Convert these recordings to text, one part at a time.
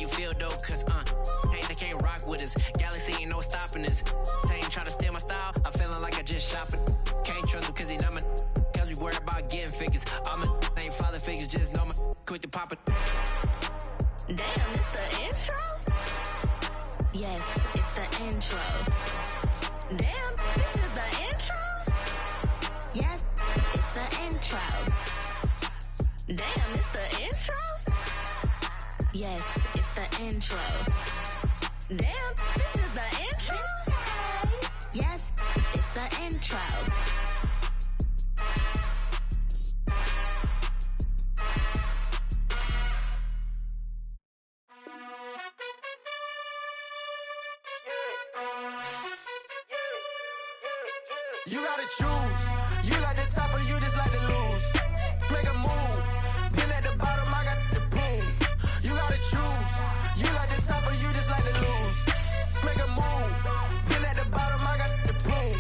you feel though, cause they can't rock with us. Galaxy ain't no stopping us. They ain't trying to steal my style. I'm feeling like I just shop it. Can't trust him cause he not my cause we worried about getting figures. All my ain't father figures, just know my quick to pop it. Damn, it's the intro? Yes, it's the intro. Damn, this is the intro? Yes, it's the intro. Damn, it's the intro? Yes, it's the intro. Damn, this is the intro? Yes, it's the intro. You gotta choose. You like the top or you just like to lose. Make a move. Been at the bottom, I got the proof. You gotta choose. You like the top or you just like to lose. Make a move. Been at the bottom, I got the proof.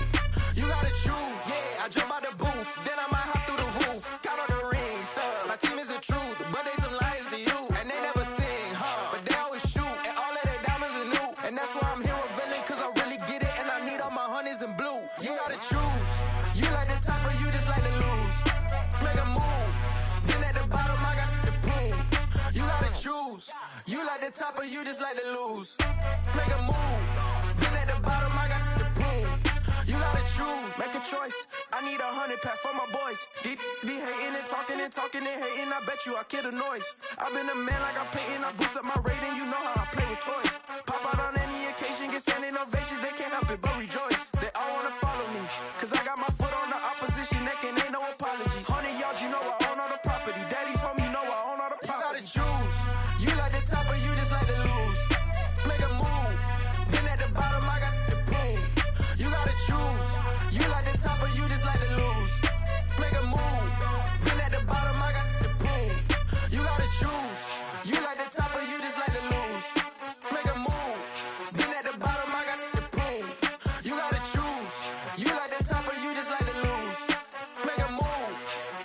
You gotta choose. Yeah, I jump out the booth. Then I might hop through the roof. Count on the rings, stuff. My team is the truth, but they some liars to you. And they never sing, but they always shoot. And all of their diamonds are new. And that's why I'm here with villain, cause I really get it. And I need all my honeys in blue. You gotta choose. You like the top or you just like to lose. Make a move. Been at the bottom, I got the proof. You gotta choose. You like the top or you just like to lose. Make a move. Been at the bottom, I got the proof. You gotta choose. Make a choice. I need 100 pack for my boys. Be hating and talking and hating. I bet you I kill the noise. I've been a man like I'm painting. I boost up my rating. You know how I play with toys. Pop out on any occasion, get standing ovations. They can't help it but rejoice. They all wanna follow me, cause I got my foot on the opposition neck and ain't no apologies. 100 yards, you know I own all the property. Daddy's home, you know I own all the property. You gotta choose. You like the top or you just like to lose. Make a move. Been at the bottom, I got the proof. You gotta choose. You like the top or you just like to lose. Make a move. Been at the bottom, I got the proof. You gotta choose. You like the top or you just like to lose. Make a move. Been at the bottom, I got the proof. You gotta choose. You like the top or you just like to lose. Make a move.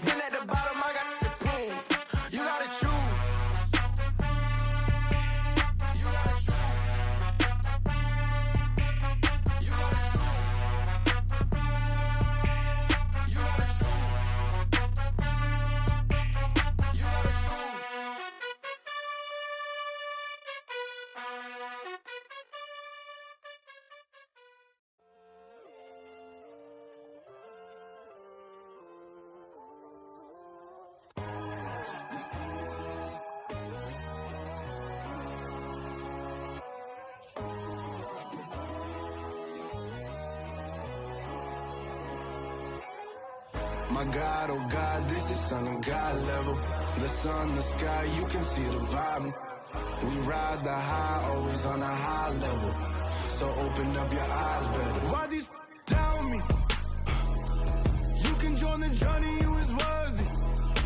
Been at the bottom, I got the proof. You gotta choose. You gotta choose. You gotta choose. You gotta choose. You gotta choose. My God, oh God, this is Son of God level. The sun, the sky, you can see the vibe. We ride the high, always on a high level. So open up your eyes better. Why these tell me? You can join the journey, you is worthy.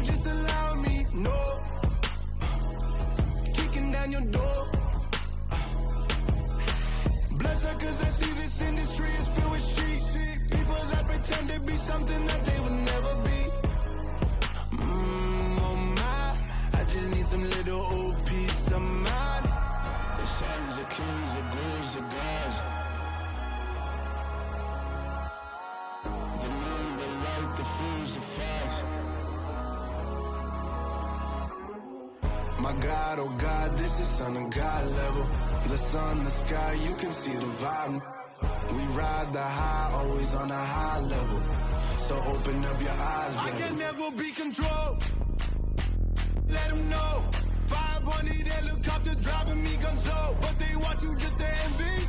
Just allow me, no. Kicking down your door. Bloodsuckers, I see this industry is filled with sheep. People that pretend to be something that they would never be. Oh my, I just need some little old peace of mind. The sons of kings, the bulls, the gods. The moon, the light, the fools, the facts. My God, oh God, this is Son of God level. The sun, the sky, you can see the vibe. We ride the high, always on a high level. So open up your eyes, baby. I can never be controlled. Let them know. 500 helicopters driving me gonzo. But they want you just to envy.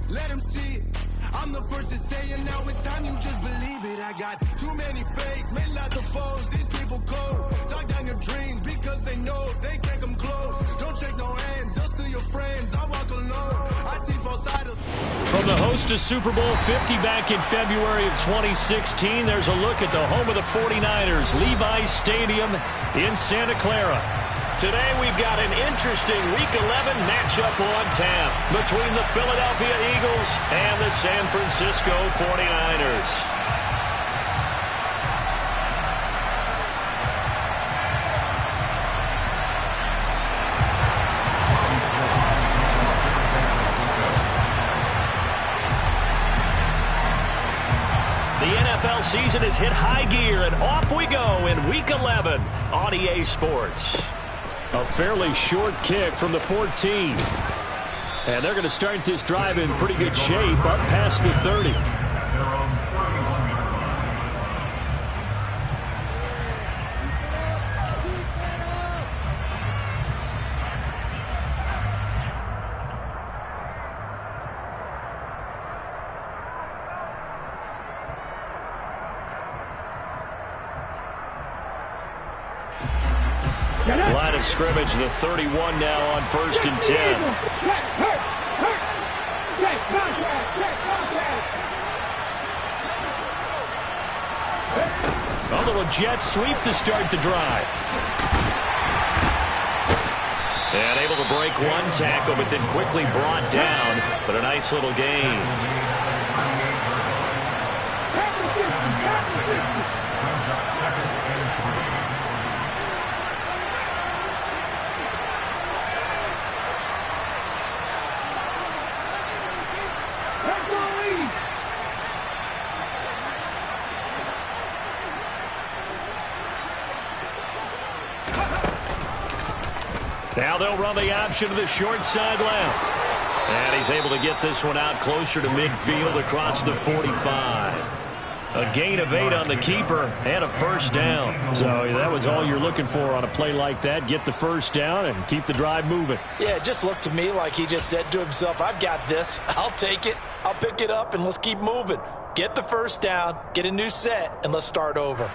Let them see it. I'm the first to say it, now it's time you just believe it. I got too many fakes, made lots of foes. These people cold. Talk down your dreams because they know they can't come close. Don't shake no hands, just to your friends. I walk alone. I see false idols. From the host of Super Bowl 50 back in February of 2016, there's a look at the home of the 49ers, Levi's Stadium in Santa Clara. Today we've got an interesting Week 11 matchup on tap between the Philadelphia Eagles and the San Francisco 49ers. season has hit high gear, and off we go in Week 11 on EA Sports. A fairly short kick from the 14. And they're going to start this drive in pretty good shape up past the 30. Line of scrimmage, the 31 now on 1st and 10. A little jet sweep to start the drive. And able to break one tackle, but then quickly brought down. But a nice little gain. Now they'll run the option to the short side left. And he's able to get this one out closer to midfield across the 45. A gain of 8 on the keeper and a first down. So that was all you're looking for on a play like that. Get the first down and keep the drive moving. Yeah, it just looked to me like he just said to himself, I've got this. I'll take it. I'll pick it up, and let's keep moving. Get the first down, get a new set, and let's start over.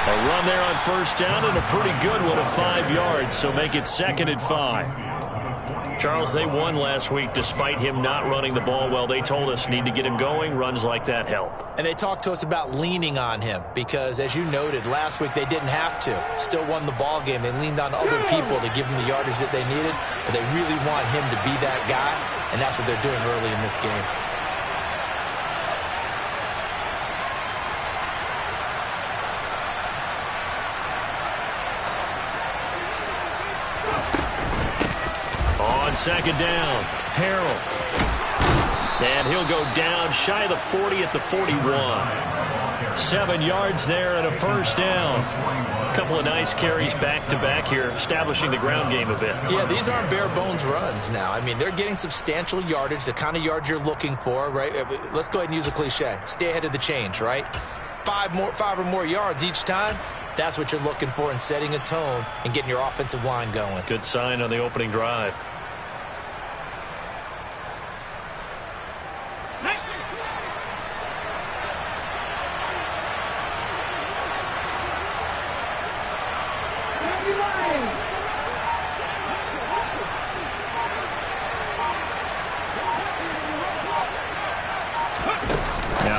A run there on first down and a pretty good one of 5 yards, so make it 2nd and 5. Charles, they won last week despite him not running the ball well. They told us need to get him going. Runs like that help. And they talked to us about leaning on him because, as you noted, last week they didn't have to. Still won the ball game. They leaned on other people to give them the yardage that they needed, but they really want him to be that guy, and that's what they're doing early in this game. On 2nd down, Harrell. And he'll go down shy of the 40 at the 41. 7 yards there and a first down. A couple of nice carries back-to-back here, establishing the ground game a bit. Yeah, these aren't bare-bones runs now. I mean, they're getting substantial yardage, the kind of yards you're looking for, right? Let's go ahead and use a cliche. Stay ahead of the change, right? 5 or more yards each time. That's what you're looking for in setting a tone and getting your offensive line going. Good sign on the opening drive.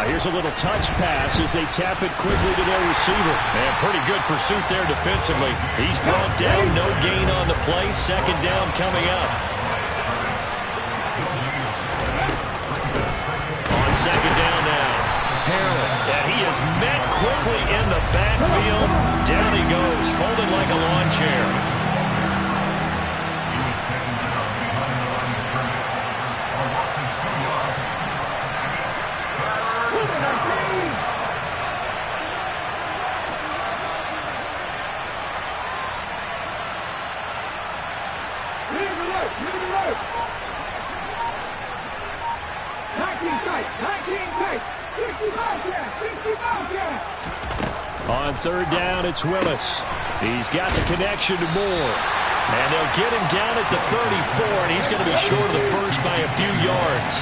Here's a little touch pass as they tap it quickly to their receiver. And pretty good pursuit there defensively. He's brought down, no gain on the play. 2nd down coming up. On 2nd down now, Harrell. And he is met quickly in the backfield. Down he goes, folded like a lawn chair. On 3rd down, it's Willis. He's got the connection to Moore. And they'll get him down at the 34, and he's going to be short of the first by a few yards.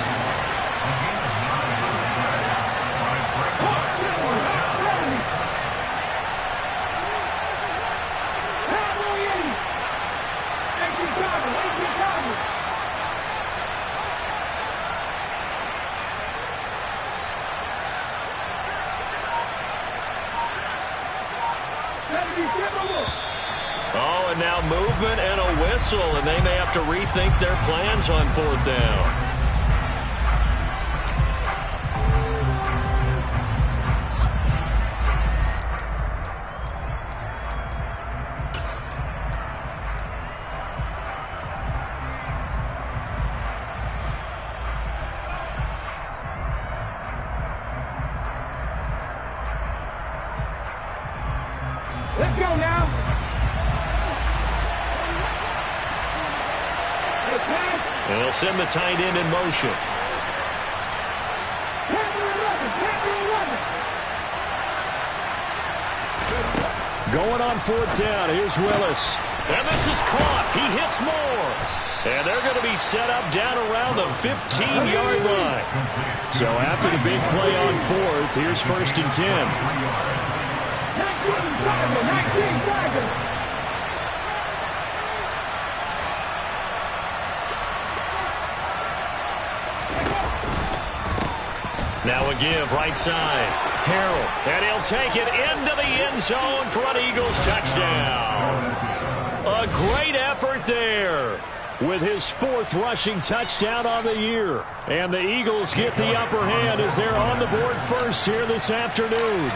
and now movement and a whistle, and they may have to rethink their plans on 4th down. Let's go now. They'll send the tight end in motion. Going on 4th down. Here's Willis. And this is caught. He hits more. And they're going to be set up down around the 15-yard line. So after the big play on 4th, here's 1st and 10. Now a give right side. Harrell. And he'll take it into the end zone for an Eagles touchdown. A great effort there with his 4th rushing touchdown on the year. And the Eagles get the upper hand as they're on the board first here this afternoon.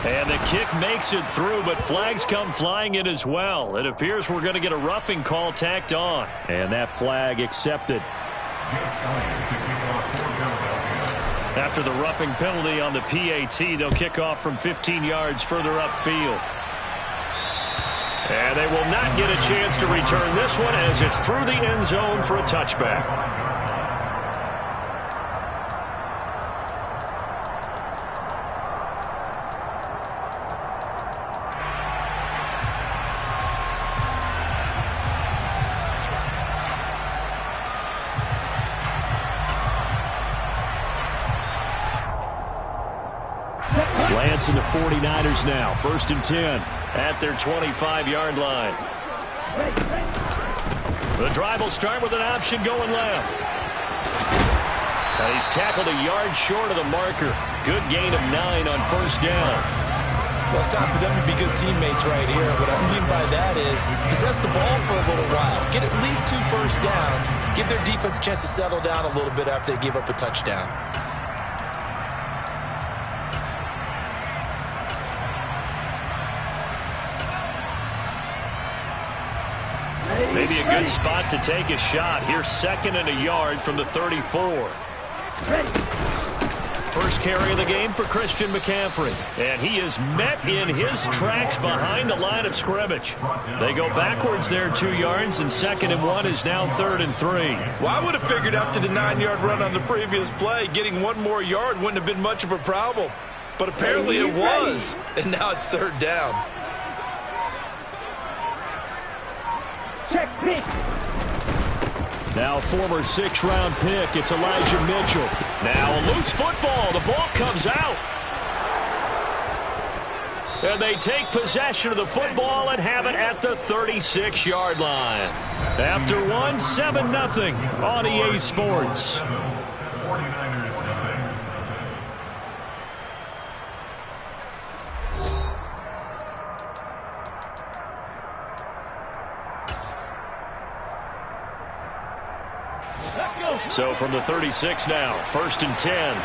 And the kick makes it through, but flags come flying in as well. It appears we're going to get a roughing call tacked on. And that flag accepted. After the roughing penalty on the PAT, they'll kick off from 15 yards further upfield. And they will not get a chance to return this one as it's through the end zone for a touchback. Lance and the 49ers now. 1st and 10 at their 25-yard line. The drive will start with an option going left. And he's tackled a yard short of the marker. Good gain of 9 on 1st down. Well, it's time for them to be good teammates right here. What I mean by that is possess the ball for a little while. Get at least 2 first downs. Give their defense a chance to settle down a little bit after they give up a touchdown. Maybe a good spot to take a shot. Here's 2nd and a yard from the 34. First carry of the game for Christian McCaffrey. And he is met in his tracks behind the line of scrimmage. They go backwards there 2 yards, and 2nd and 1 is now 3rd and 3. Well, I would have figured after the 9-yard run on the previous play, getting 1 more yard wouldn't have been much of a problem. But apparently it was, and now it's 3rd down. Check pick. Now former 6th-round pick, it's Elijah Mitchell. Now a loose football, the ball comes out. And they take possession of the football and have it at the 36-yard line. After one, 7-0 on EA Sports. So from the 36 now, 1st and 10.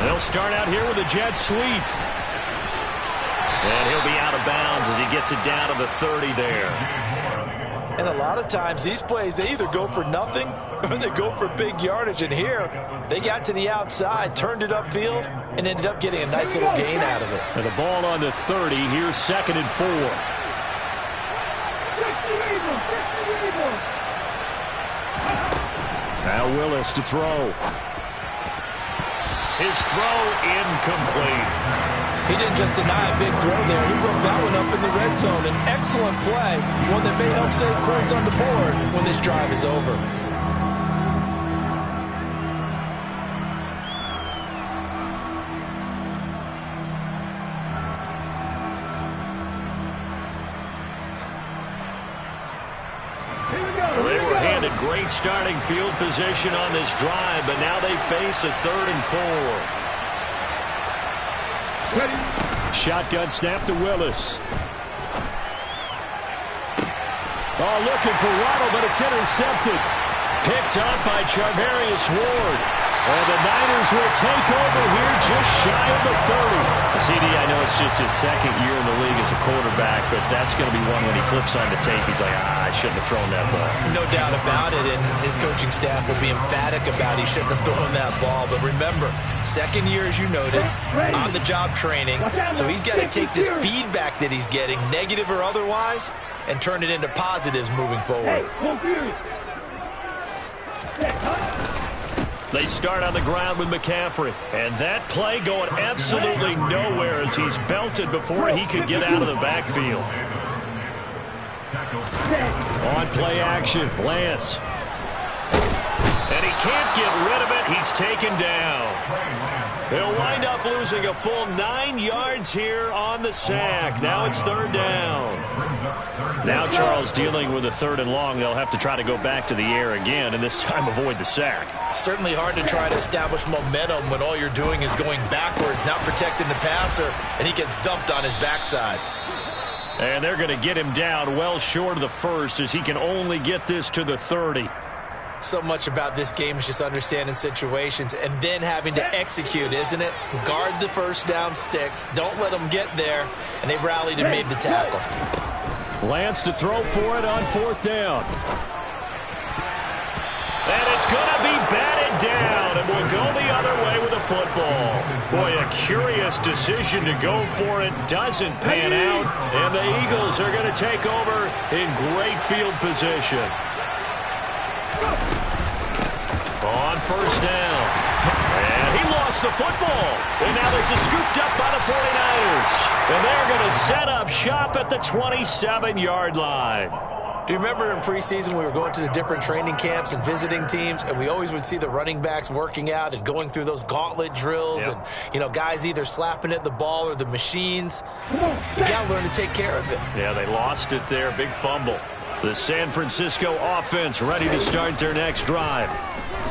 They'll start out here with a jet sweep. And he'll be out of bounds as he gets it down to the 30 there. And a lot of times these plays, they either go for nothing or they go for big yardage. And here, they got to the outside, turned it upfield, and ended up getting a nice little gain out of it. And the ball on the 30. Here's 2nd and 4. Now Willis to throw. His throw incomplete. He didn't just deny a big throw there. He broke that one up in the red zone. An excellent play, one that may help save points on the board when this drive is over. Here we go. Well, they were handed great starting field position on this drive, but now they face a 3rd and 4. Shotgun snap to Willis. Oh, looking for Waddle, but it's intercepted. Picked up by Charvarius Ward. And the Niners will take over here just shy of the 30. CD, I know it's just his 2nd year in the league as a quarterback, but that's going to be one when he flips on the tape. He's like, I shouldn't have thrown that ball. No doubt about it, and his coaching staff will be emphatic about he shouldn't have thrown that ball. But remember, 2nd year, as you noted, on-the-job training. So he's got to take this feedback that he's getting, negative or otherwise, and turn it into positives moving forward. They start on the ground with McCaffrey. And that play going absolutely nowhere as he's belted before he could get out of the backfield. On play action, Lance. And he can't get rid of it. He's taken down. He'll wind up losing a full 9 yards here on the sack. Now it's 3rd down. Now Charles dealing with a 3rd and long. They'll have to try to go back to the air again, and this time avoid the sack. Certainly hard to try to establish momentum when all you're doing is going backwards, not protecting the passer, and he gets dumped on his backside. And they're going to get him down well short of the 1st as he can only get this to the 30. So much about this game is just understanding situations and then having to execute, isn't it? Guard the 1st down sticks. Don't let them get there. And they rallied and made the tackle. Lance to throw for it on 4th down. And it's going to be batted down, and we'll go the other way with the football. Boy, a curious decision to go for it. Doesn't pan out, and the Eagles are going to take over in great field position. On 1st down. And he lost the football. And now this is scooped up by the 49ers. And they're going to set up shop at the 27-yard line. Do you remember in preseason we were going to the different training camps and visiting teams, and we always would see the running backs working out and going through those gauntlet drills, and, you know, guys either slapping at the ball or the machines. You got to learn to take care of it. Yeah, they lost it there. Big fumble. The San Francisco offense ready to start their next drive.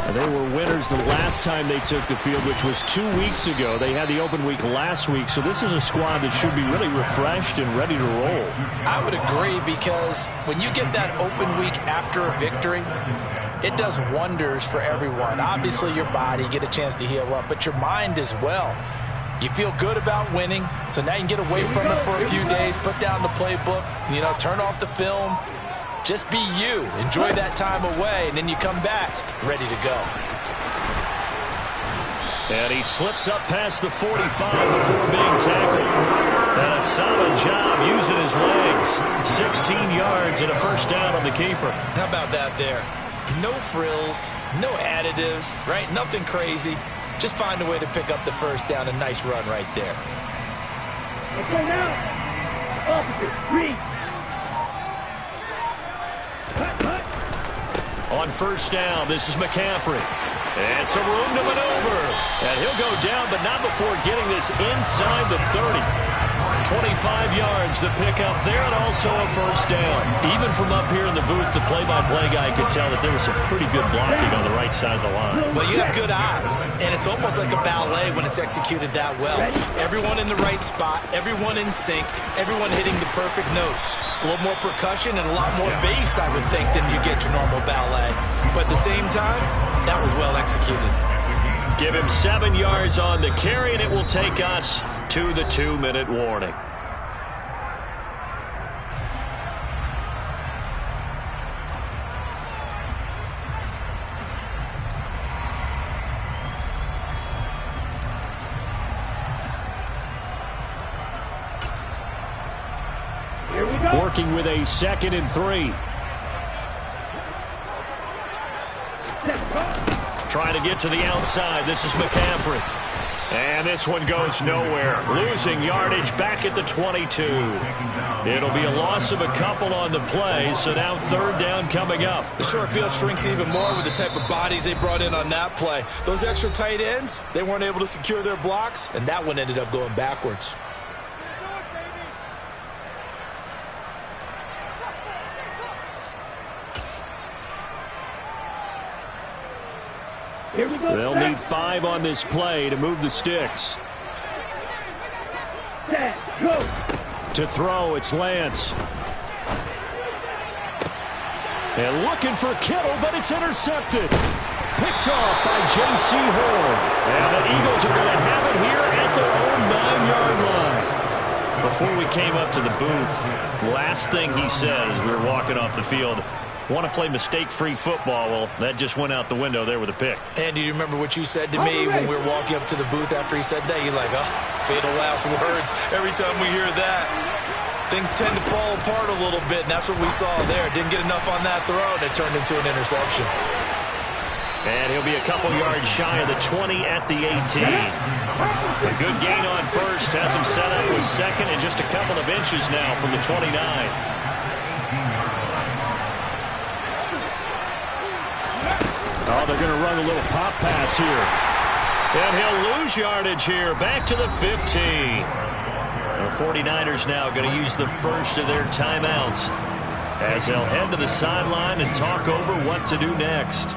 And they were winners the last time they took the field, which was 2 weeks ago. They had the open week last week, so this is a squad that should be really refreshed and ready to roll. I would agree, because when you get that open week after a victory, it does wonders for everyone. Obviously, your body, get a chance to heal up, but your mind as well. You feel good about winning, so now you can get away from it for a few days, put down the playbook, you know, turn off the film. Just be you. Enjoy that time away, and then you come back ready to go. And he slips up past the 45 before being tackled. And a solid job using his legs. 16 yards and a 1st down on the keeper. How about that there? No frills, no additives, right? Nothing crazy. Just find a way to pick up the 1st down. A nice run right there. Okay, now. Opposite. Read. On 1st down, this is McCaffrey. And some room to maneuver. And he'll go down, but not before getting this inside the 30. 25 yards to pick up there, and also a 1st down. Even from up here in the booth, the play-by-play guy could tell that there was some pretty good blocking on the right side of the line. Well, you have good eyes, and it's almost like a ballet when it's executed that well. Everyone in the right spot, everyone in sync, everyone hitting the perfect notes. A little more percussion and a lot more bass, I would think, than you get your normal ballet. But at the same time, that was well executed. Give him 7 yards on the carry, and it will take us to the 2-minute warning. Here we go. Working with a 2nd and 3. Trying to get to the outside. This is McCaffrey. And this one goes nowhere. Losing yardage back at the 22. It'll be a loss of a couple on the play, so now 3rd down coming up. The short field shrinks even more with the type of bodies they brought in on that play. Those extra tight ends, they weren't able to secure their blocks, and that one ended up going backwards. Here we go. They'll need 5 on this play to move the sticks. Set, go. To throw, it's Lance. And looking for Kittle, but it's intercepted. Picked off by J.C. Horn. And the Eagles are going to have it here at their own 9-yard line. Before we came up to the booth, last thing he said as we were walking off the field, want to play mistake-free football. Well, that just went out the window there with a pick. And do you remember what you said to me when we were walking up to the booth after he said that? You're like, oh, fatal last words. Every time we hear that, things tend to fall apart a little bit, and that's what we saw there. Didn't get enough on that throw, and it turned into an interception. And he'll be a couple yards shy of the 20 at the 18. A good gain on first has him set up with second and just a couple of inches now from the 29. Oh, they're going to run a little pop pass here. And he'll lose yardage here. Back to the 15. The 49ers now going to use the first of their timeouts as they'll head to the sideline and talk over what to do next.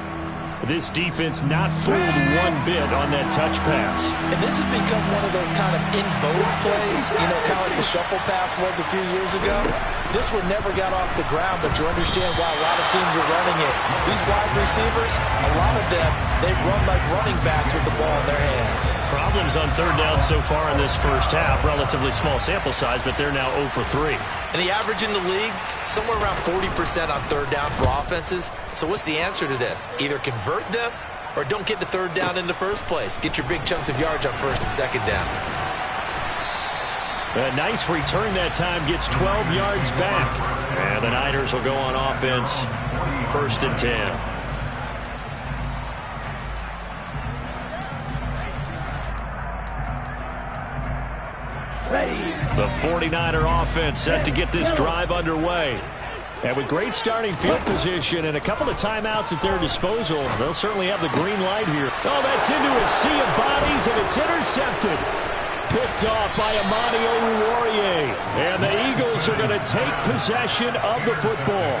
This defense not fooled one bit on that touch pass. And this has become one of those kind of in vogue plays, you know, kind of like the shuffle pass was a few years ago. This one never got off the ground, but you understand why a lot of teams are running it. These wide receivers, a lot of them, they run like running backs with the ball in their hands. Problems on third down so far in this first half. Relatively small sample size, but they're now 0 for 3. And the average in the league, somewhere around 40% on third down for offenses. So what's the answer to this? Either convert them or don't get to third down in the first place. Get your big chunks of yards on first and second down. A nice return that time, gets 12 yards back. And the Niners will go on offense, 1st and 10. The 49er offense set to get this drive underway. And with great starting field position and a couple of timeouts at their disposal, they'll certainly have the green light here. Oh, that's into a sea of bodies, and it's intercepted. Picked off by Amani Oruwariye. And the Eagles are going to take possession of the football.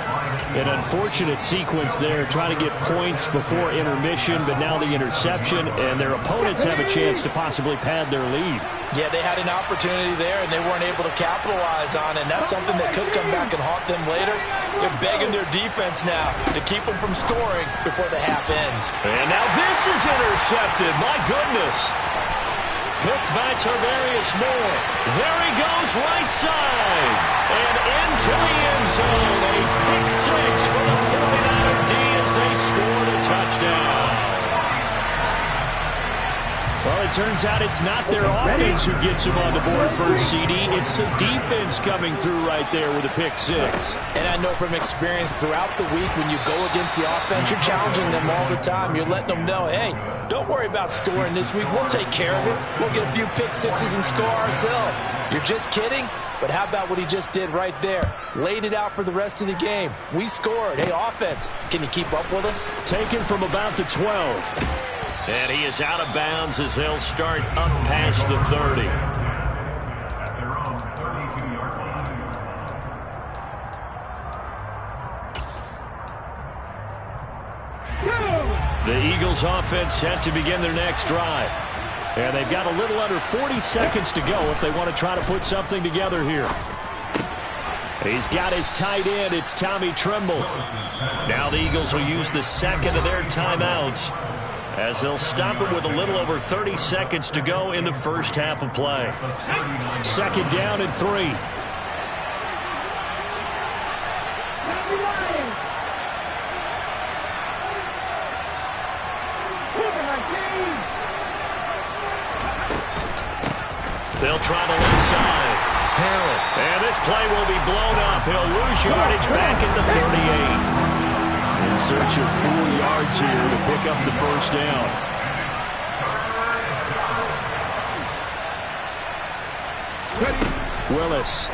An unfortunate sequence there, trying to get points before intermission, but now the interception, and their opponents have a chance to possibly pad their lead. Yeah, they had an opportunity there, and they weren't able to capitalize on it, and that's something that could come back and haunt them later. They're begging their defense now to keep them from scoring before the half ends. And now this is intercepted. My goodness. Picked by Tarvarius Moore. There he goes, right side. And into the end zone. A pick six for the 49er D as they scored a touchdown. Well, it turns out it's not their offense who gets them on the board first, CD. It's the defense coming through right there with a pick six. And I know from experience throughout the week when you go against the offense, you're challenging them all the time. You're letting them know, hey, don't worry about scoring this week. We'll take care of it. We'll get a few pick sixes and score ourselves. You're just kidding? But how about what he just did right there? Laid it out for the rest of the game. We scored. Hey, offense, can you keep up with us? Taken from about the 12. And he is out of bounds as they'll start up past the 30. The Eagles offense set to begin their next drive. And they've got a little under 40 seconds to go if they want to try to put something together here. He's got his tight end. It's Tommy Tremble. Now the Eagles will use the second of their timeouts as they'll stop it with a little over 30 seconds to go in the first half of play. 2nd down and 3. They'll try the left side. Harrell. And this play will be blown up. He'll lose yardage back at the 38. In search of 4 yards here to pick up the first down. Willis.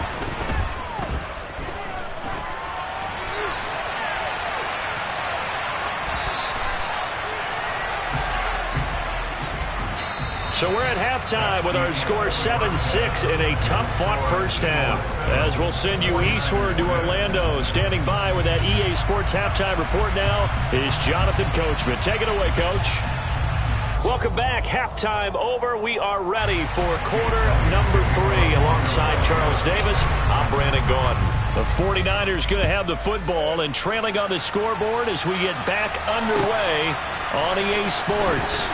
So we're at halftime with our score 7-6 in a tough-fought first half. As we'll send you eastward to Orlando. Standing by with that EA Sports halftime report now is Jonathan Coachman. Take it away, Coach. Welcome back. Halftime over. We are ready for quarter number 3. Alongside Charles Davis, I'm Brandon Gordon. The 49ers going to have the football and trailing on the scoreboard as we get back underway on EA Sports.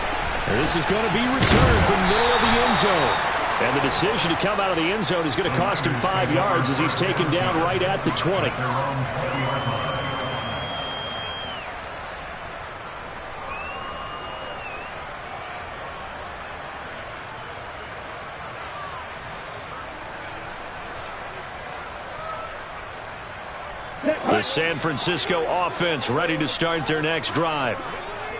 And this is going to be returned from the middle of the end zone. And the decision to come out of the end zone is going to cost him 5 yards as he's taken down right at the 20. The San Francisco offense ready to start their next drive.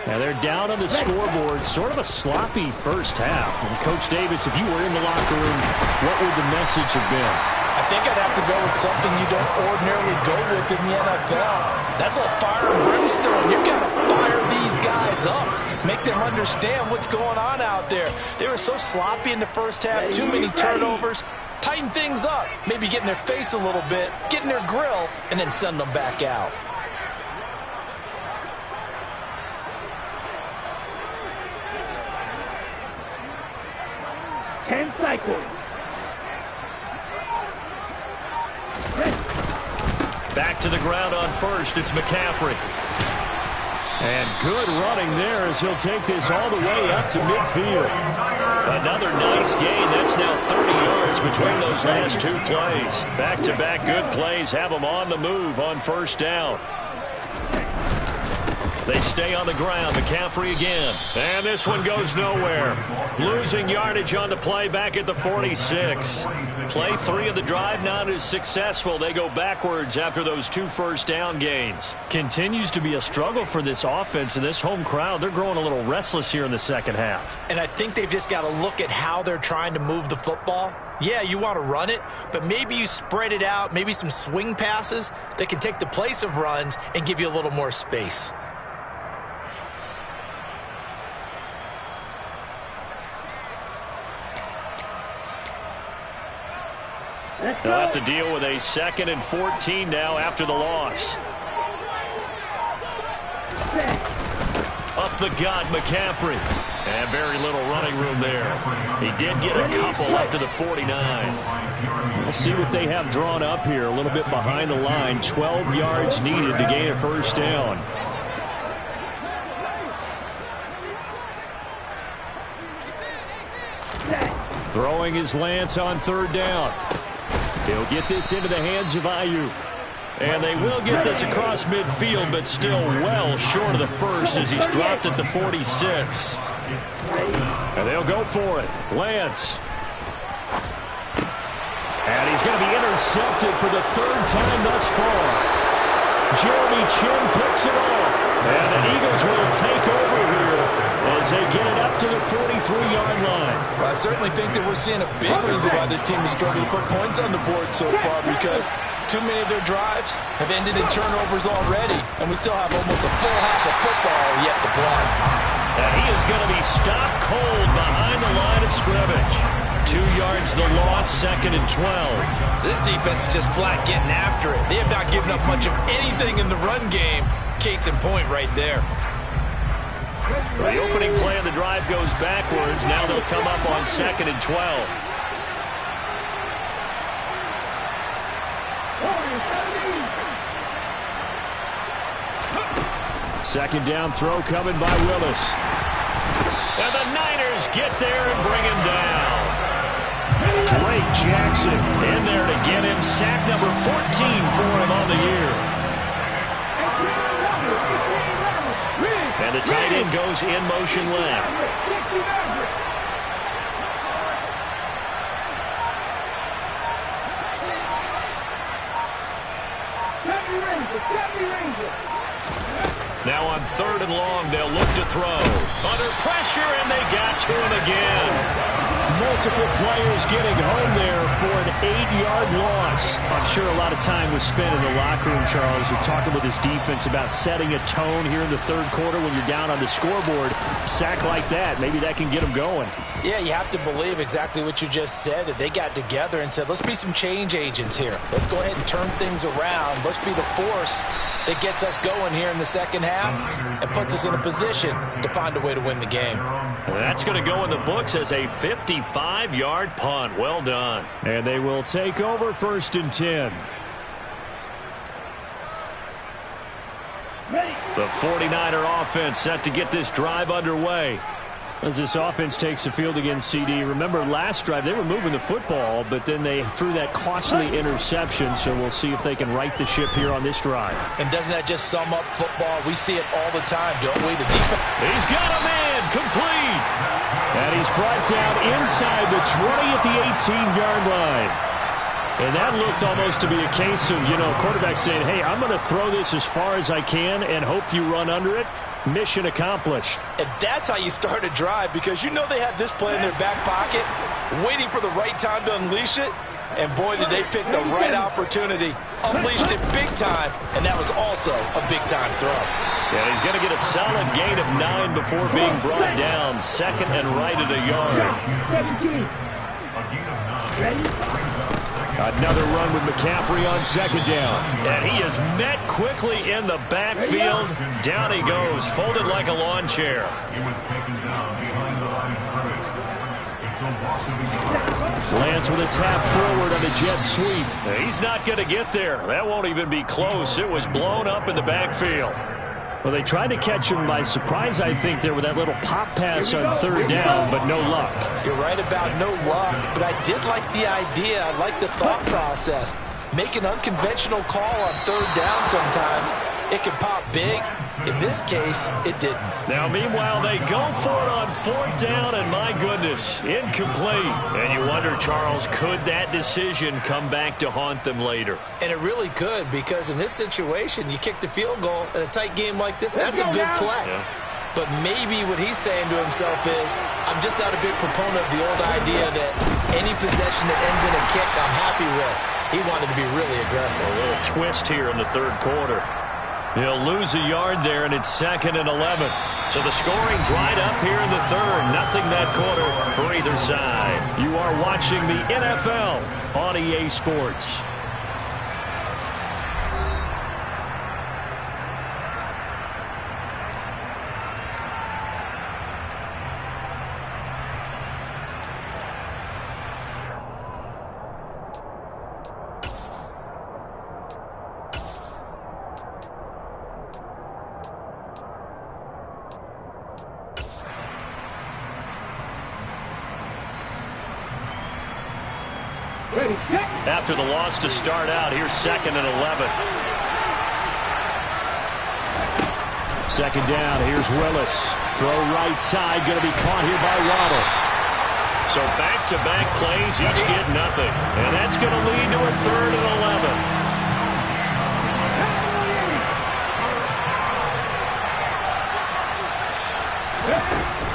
Now they're down on the scoreboard, sort of a sloppy first half. And Coach Davis, if you were in the locker room, what would the message have been? I think I'd have to go with something you don't ordinarily go with in the NFL. That's a fire and brimstone. You've got to fire these guys up. Make them understand what's going on out there. They were so sloppy in the first half, too many turnovers. Tighten things up, maybe get in their face a little bit, get in their grill, and then send them back out. Back to the ground on first. It's McCaffrey. And good running there as he'll take this all the way up to midfield. Another nice gain. That's now 30 yards between those last 2 plays. Back-to-back good plays have them on the move on first down. They stay on the ground. McCaffrey again. And this one goes nowhere. Losing yardage on the play back at the 46. Play 3 of the drive not as successful. They go backwards after those 2 first down gains. Continues to be a struggle for this offense and this home crowd. They're growing a little restless here in the second half. And I think they've just got to look at how they're trying to move the football. Yeah, you want to run it, but maybe you spread it out, maybe some swing passes that can take the place of runs and give you a little more space. They'll have to deal with a 2nd and 14 now after the loss. Up the gut, McCaffrey. And very little running room there. He did get a couple up to the 49. We'll see what they have drawn up here. A little bit behind the line. 12 yards needed to gain a first down. Throwing his Lance on 3rd down. He'll get this into the hands of Ayuk. And they will get this across midfield, but still well short of the first as he's dropped at the 46. And they'll go for it. Lance. And he's going to be intercepted for the 3rd time thus far. Jeremy Chin picks it off. And the Eagles will take over here as they get it up to the 43-yard line. Well, I certainly think that we're seeing a big reason why this team is struggling to put points on the board so far, because too many of their drives have ended in turnovers already, and we still have almost a full half of football yet to play. And he is going to be stopped cold behind the line of scrimmage. 2 yards the loss, 2nd and 12. This defense is just flat getting after it. They have not given up much of anything in the run game. Case in point right there. So the opening play of the drive goes backwards. Now they'll come up on 2nd and 12. Second down throw coming by Willis. And the Niners get there and bring him down. Drake Jackson in there to get him. Sack number 14 for him on the year. And the tight end goes in motion left. Now on 3rd and long, they'll look to throw. Under pressure, and they got to him again. multiple players getting home there for an 8-yard loss. I'm sure a lot of time was spent in the locker room, Charles, with talking with his defense about setting a tone here in the third quarter when you're down on the scoreboard. Sack like that, maybe that can get them going. Yeah, you have to believe exactly what you just said, that they got together and said, let's be some change agents here. Let's go ahead and turn things around. Let's be the force that gets us going here in the second half and puts us in a position to find a way to win the game. Well, that's going to go in the books as a 55-yard punt. Well done. And they will take over 1st and 10. The 49er offense set to get this drive underway. As this offense takes the field against CD. Remember, last drive, they were moving the football, but then they threw that costly interception, so we'll see if they can right the ship here on this drive. And doesn't that just sum up football? We see it all the time, don't we? The defense. He's got a man, complete. And he's brought down inside the 20 at the 18-yard line. And that looked almost to be a case of, quarterback saying, hey, I'm going to throw this as far as I can and hope you run under it. Mission accomplished. And that's how you start a drive, because they have this play in their back pocket, waiting for the right time to unleash it. And boy, did they pick the right opportunity. Unleashed it big time, and that was also a big-time throw. Yeah, he's going to get a solid gain of 9 before being brought down. 2nd and right at a yard. Another run with McCaffrey on 2nd down. And he is met quickly in the backfield. Down he goes, folded like a lawn chair. Lance with a tap forward on the jet sweep. He's not going to get there. That won't even be close. It was blown up in the backfield. Well, they tried to catch him by surprise, I think, there with that little pop pass on 3rd down, but no luck. You're right about no luck, but I did like the idea. I like the thought process. Make an unconventional call on 3rd down sometimes. It can pop big. In this case, it didn't. Now, meanwhile, they go for it on 4th down, and my goodness, incomplete. And you wonder, Charles, could that decision come back to haunt them later? And it really could, because in this situation, you kick the field goal in a tight game like this, that's a good play. Yeah. But maybe what he's saying to himself is, I'm just not a big proponent of the old idea that any possession that ends in a kick I'm happy with. He wanted to be really aggressive. A little twist here in the 3rd quarter. He'll lose a yard there, and it's 2nd and 11. So the scoring dried up here in the 3rd. Nothing that quarter for either side. You are watching the NFL on EA Sports. After the loss to start out, here's 2nd and 11. 2nd down, here's Willis. Throw right side, going to be caught here by Waddle. So back-to-back plays, each get nothing. And that's going to lead to a 3rd and 11.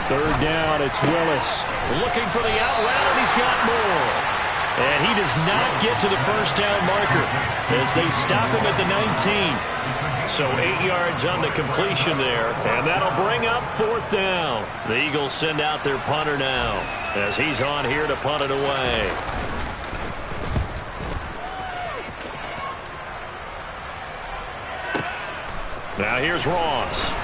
Third down, it's Willis. Looking for the out route, and he's got more. And he does not get to the 1st down marker as they stop him at the 19. So 8 yards on the completion there, and that'll bring up 4th down. The Eagles send out their punter now as he's on here to punt it away. Now here's Ross.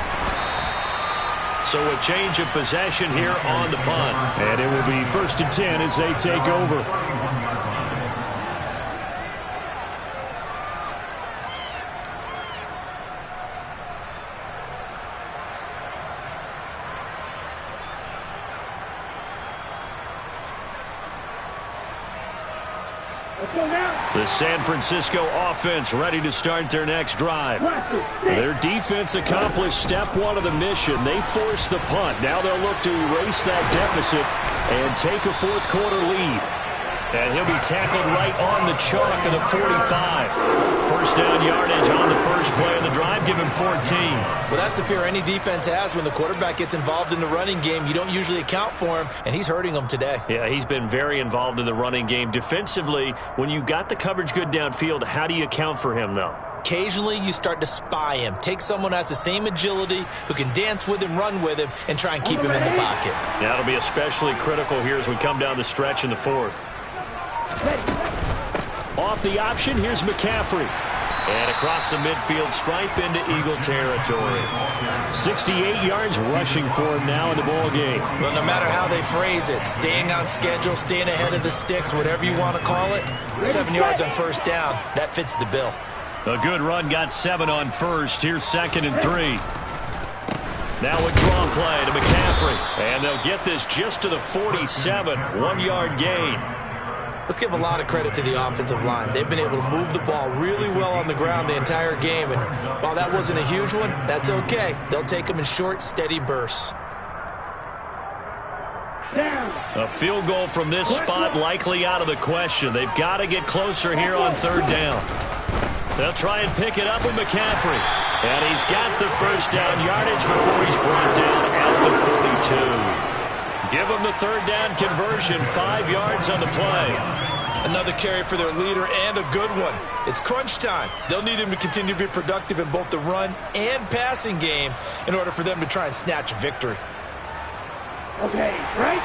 So a change of possession here on the punt. And it will be 1st and 10 as they take over. The San Francisco offense ready to start their next drive. Their defense accomplished step 1 of the mission. They forced the punt. Now they'll look to erase that deficit and take a 4th quarter lead. And he'll be tackled right on the chalk of the 45. First down yardage on the first play of the drive. Give him 14. Well, that's the fear any defense has when the quarterback gets involved in the running game. You don't usually account for him, and he's hurting them today. Yeah, he's been very involved in the running game. Defensively, when you got the coverage good downfield, how do you account for him, though? Occasionally, you start to spy him. Take someone who has the same agility, who can dance with him, run with him, and try and keep him in the pocket. That'll be especially critical here as we come down the stretch in the fourth. Off the option, here's McCaffrey. And across the midfield stripe into Eagle territory. 68 yards rushing for him now in the ball game. Well, no matter how they phrase it, staying on schedule, staying ahead of the sticks, whatever you want to call it, 7 yards on first down, that fits the bill. A good run, got 7 on first. Here's 2nd and 3. Now a draw play to McCaffrey. And they'll get this just to the 47. 1-yard gain. Let's give a lot of credit to the offensive line. They've been able to move the ball really well on the ground the entire game. And while that wasn't a huge one, that's okay. They'll take them in short, steady bursts. A field goal from this spot likely out of the question. They've got to get closer here on 3rd down. They'll try and pick it up with McCaffrey. And he's got the first down yardage before he's brought down at the 42. Give them the 3rd down conversion, 5 yards on the play. Another carry for their leader and a good one. It's crunch time. They'll need him to continue to be productive in both the run and passing game in order for them to try and snatch a victory. Okay, right?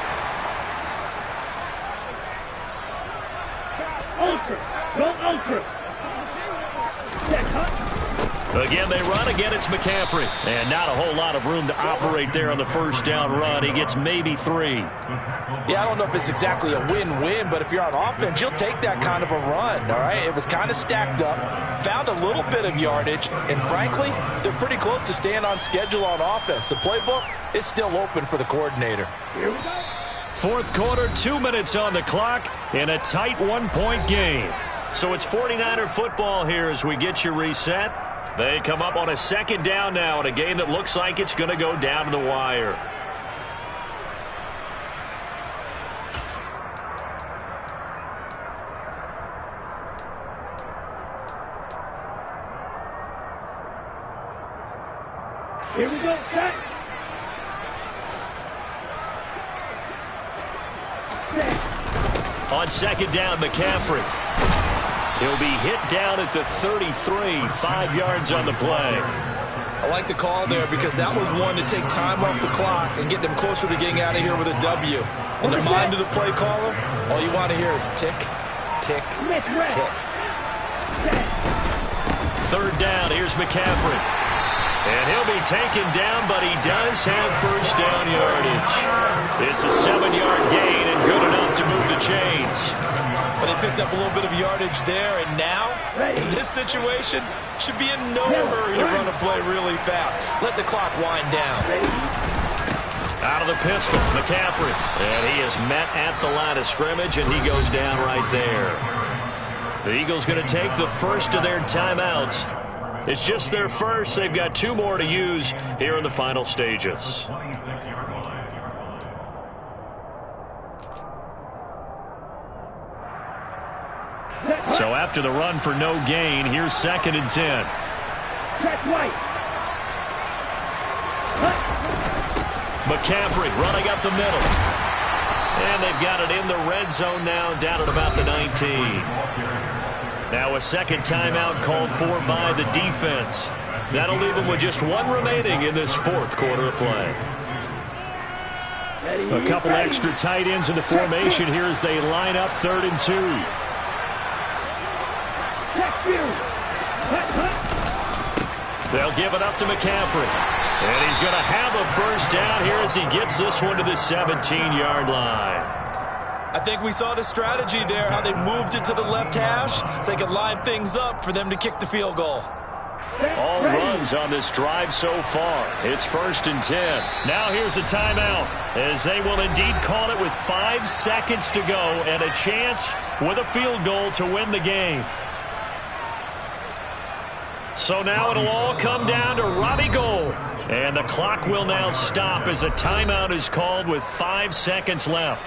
Ultra. Go ultra. Again, they run. Again, it's McCaffrey. And not a whole lot of room to operate there on the first down run. He gets maybe 3. Yeah, I don't know if it's exactly a win-win, but if you're on offense, you'll take that kind of a run, all right? It was kind of stacked up, found a little bit of yardage, and frankly, they're pretty close to staying on schedule on offense. The playbook is still open for the coordinator. Here we go. Fourth quarter, 2 minutes on the clock in a tight 1-point game. So it's 49er football here as we get you reset. They come up on a 2nd down now in a game that looks like it's going to go down to the wire. Here we go, set. On 2nd down, McCaffrey. He'll be hit down at the 33, 5 yards on the play. I like the call there because that was one to take time off the clock and get them closer to getting out of here with a W. In the mind of the play caller, all you want to hear is tick, tick, tick. 3rd down, here's McCaffrey. And he'll be taken down, but he does have first down yardage. It's a 7-yard gain and good enough to move the chains. But they picked up a little bit of yardage there, and now, in this situation, should be in no hurry to run a play really fast. Let the clock wind down. Out of the pistol, McCaffrey. And he is met at the line of scrimmage, and he goes down right there. The Eagles going to take the first of their timeouts. It's just their first. They've got 2 more to use here in the final stages. So after the run for no gain, here's 2nd and 10. Check right. McCaffrey running up the middle. And they've got it in the red zone now, down at about the 19. Now a 2nd timeout called for by the defense. That'll leave them with just 1 remaining in this 4th quarter of play. A couple extra tight ends in the formation here as they line up 3rd and 2. They'll give it up to McCaffrey. And he's going to have a first down here as he gets this one to the 17-yard line. I think we saw the strategy there, how they moved it to the left hash so they could line things up for them to kick the field goal. All runs on this drive so far. It's 1st and 10. Now here's a timeout as they will indeed call it with 5 seconds to go and a chance with a field goal to win the game. So now it'll all come down to Robbie Gould. And the clock will now stop as a timeout is called with 5 seconds left.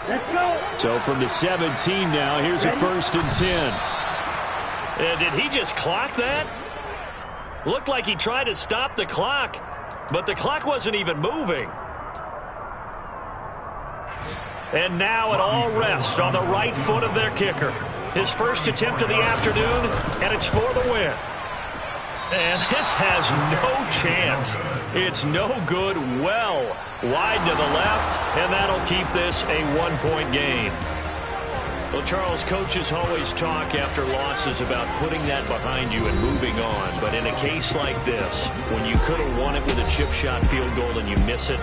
Let's go. So from the 17 now, here's a 1st and 10. Did he just clock that? Looked like he tried to stop the clock, but the clock wasn't even moving. And now it all rests on the right foot of their kicker. His first attempt of the afternoon, and it's for the win. And this has no chance. It's no good, well wide to the left, and that'll keep this a 1-point game. Well, Charles, coaches always talk after losses about putting that behind you and moving on. But in a case like this, when you could have won it with a chip shot field goal and you miss it,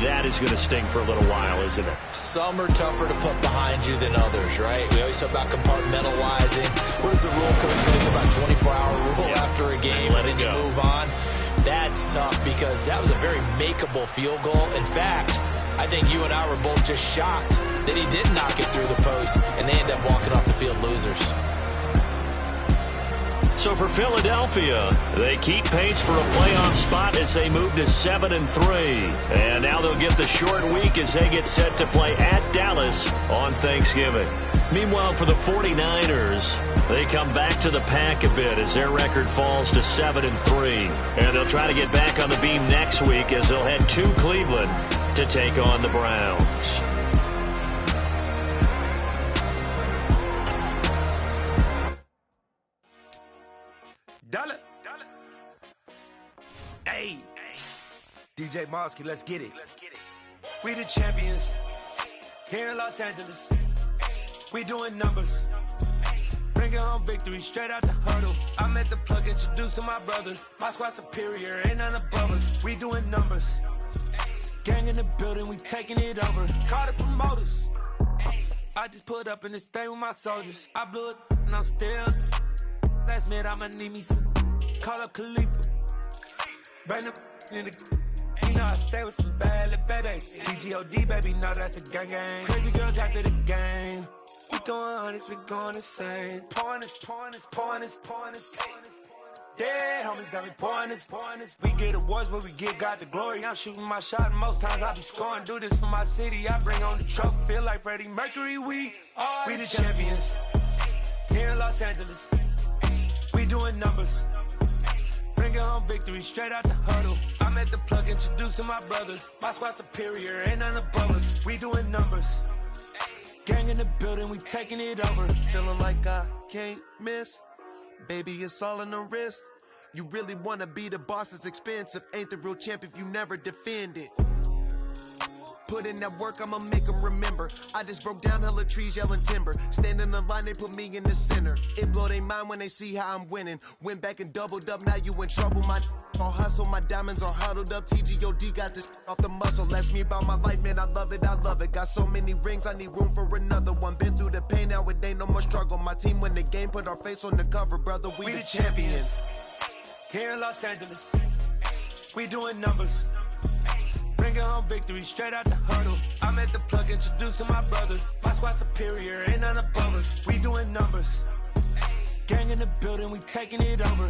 that is going to sting for a little while, isn't it? Some are tougher to put behind you than others, right? We always talk about compartmentalizing. What does the rule coach say? It's about 24-hour rule after a game, and then you move on. That's tough because that was a very makeable field goal. In fact, I think you and I were both just shocked that he didn't knock it through the post, and they end up walking off the field losers. So for Philadelphia, they keep pace for a playoff spot as they move to 7-3. And now they'll get the short week as they get set to play at Dallas on Thanksgiving. Meanwhile, for the 49ers, they come back to the pack a bit as their record falls to 7-3. And they'll try to get back on the beam next week as they'll head to Cleveland to take on the Browns. Hey, DJ Mosky, let's get it. We the champions here in Los Angeles. We doing numbers. Bringing home victory straight out the huddle. I'm at the plug, introduced to my brother. My squad superior, ain't none above us. We doing numbers. Gang in the building, we taking it over. Call the promoters. I just put up in this thing with my soldiers. I blew it and I'm still. Last minute, I'ma need me some. Call up Khalifa. Bring the in the. You know I stay with some bad little baby. TGOD, baby, know that's a gang gang. Crazy girls after the game. We going honest, we going insane. Pouring this. Dead homies got me pouring this. We get awards, but we get God the glory. I'm shooting my shot, and most times I be scoring. Do this for my city, I bring on the trophy. Feel like Freddie Mercury, we the champions. Here in Los Angeles, we doing numbers. Bringing home victory straight out the huddle. I'm at the plug, introduced to my brother. My squad superior, ain't none above us. We doing numbers. Gang in the building, we taking it over. Feeling like I can't miss. Baby, it's all in the wrist. You really wanna be the boss, it's expensive. Ain't the real champ if you never defend it. Put in that work, I'ma make them remember. I just broke down hella trees, yelling timber. Stand in the line, they put me in the center. It blow their mind when they see how I'm winning. Went back and doubled up, now you in trouble. My all hustle, my diamonds are huddled up. TGOD got this off the muscle. Ask me about my life, man, I love it. Got so many rings, I need room for another one. Been through the pain, now it ain't no more struggle. My team win the game, put our face on the cover, brother. We the champions. Here in Los Angeles, we doing numbers. Bringing home victory straight out the huddle. I'm at the plug, introduced to my brother. My squad superior, ain't none above us. We doing numbers. Gang in the building, we taking it over.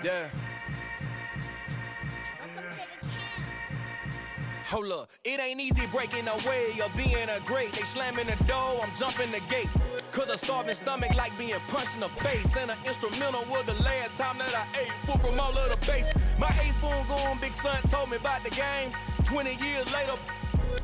Yeah. Hold up, it ain't easy breaking away or being a great. They slamming the door, I'm jumping the gate. Cause a starving stomach like being punched in the face. And an instrumental was the last time that I ate food from all of the base. My ace boom going, big son told me about the game. 20 years later,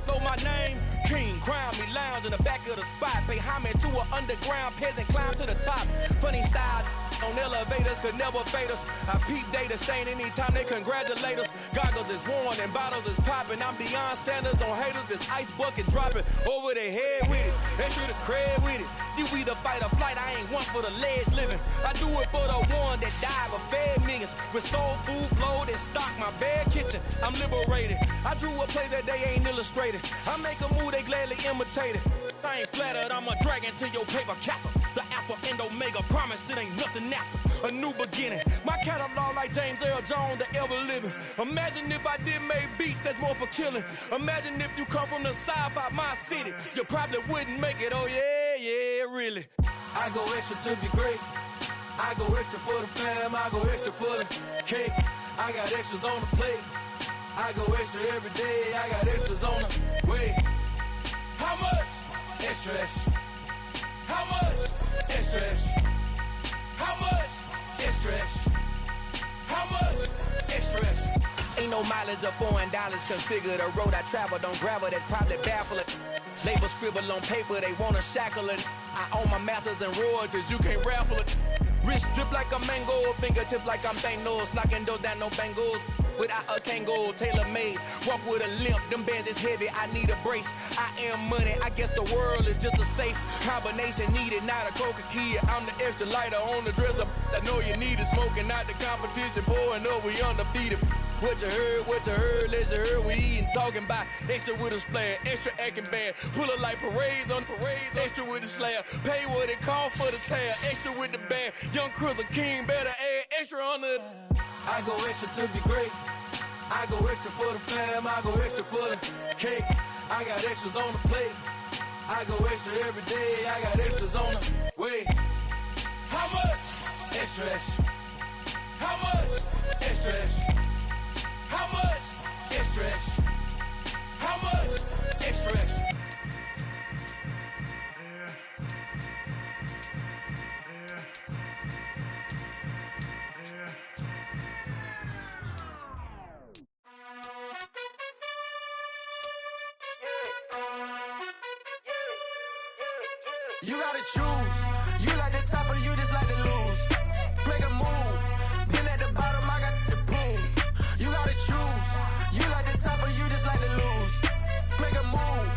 know my name. King, crown me, lounge in the back of the spot. Pay homage to an underground peasant, climb to the top. Funny style, on elevators could never fade us. I peep data stain anytime they congratulate us. Goggles is worn and bottles is popping. I'm Deion Sanders on haters, this ice bucket dropping over their head with it. Extra the cred with it. You either fight or flight, I ain't one for the ledge living. I do it for the one that died but fed millions. With soul food flowed and stock my bad kitchen. I'm liberated. I drew a play that they ain't illustrated. I make a move they gladly imitated. I ain't flattered, I'm a dragon to your paper castle. The Alpha and Omega, promise it ain't nothing after. A new beginning. My catalog like James Earl Jones, the ever living. Imagine if I did make beats that's more for killing. Imagine if you come from the south out my city. You probably wouldn't make it, oh yeah, really. I go extra to be great. I go extra for the fam, I go extra for the cake. I got extras on the plate. I go extra every day, I got extras on the way. How much? Extra, extra. How much? Extra, extra. How much? Extra, extra. How much? Extra, extra. Ain't no mileage of $4 configure the road I travel. Don't gravel that probably baffle it. Label scribble on paper, they wanna shackle it. I own my masters and royalties, you can't raffle it. Wrist drip like a mango, fingertip like I'm Thanos. Knocking doors down, no bangles. Without a Kango, tailor-made. Walk with a limp, them bands is heavy, I need a brace. I am money, I guess the world is just a safe combination needed, not a coca key. I'm the extra lighter on the dresser. I know you need it, smoking out the competition, pouring up, we undefeated. What you heard, let's hear we eatin', talking about extra with a splash, extra acting bad, pull it like parades on parades, extra with the slab, pay what it cost for the tab, extra with the band, young Chris a king, better add extra on the. I go extra to be great, I go extra for the fam, I go extra for the cake, I got extras on the plate, I go extra every day, I got extras on the way. How much? Extra, extra. How much? Extra, extra. How much? Extra, extra. How much? Extra, extra. You gotta choose. You like the top or you just like to lose. Make a move. Been at the bottom, I got the prove. You gotta choose. You like the top or you just like to lose. Make a move.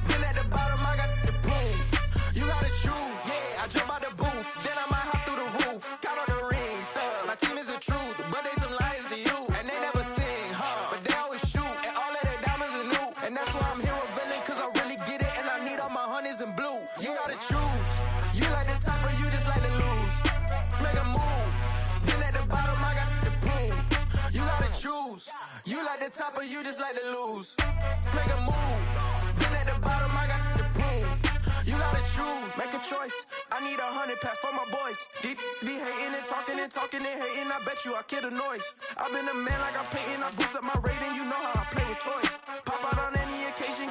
Been at the bottom, I got the prove. You gotta choose. Yeah, I jump out the booth. Then I might hop through the roof. Got all the rings, stuff. My team is the truth, but they some liars to you. And they never sing, but they always shoot. And all of their diamonds are new. And that's why I'm here with Villain, cause I really get it. And I need all my honeys in blue. You gotta choose. You like the top or you just like to lose. Make a move. Been at the bottom, I got the proof. You gotta choose. You like the top or you just like to lose. Make a move. Been at the bottom, I got the proof. You gotta choose. Make a choice. I need 100 pack for my boys. Deep be hating and talking and hating. I bet you I kill the noise. I've been a man like I'm painting. I boost up my rating. You know how I play with toys. Pop out on any occasion.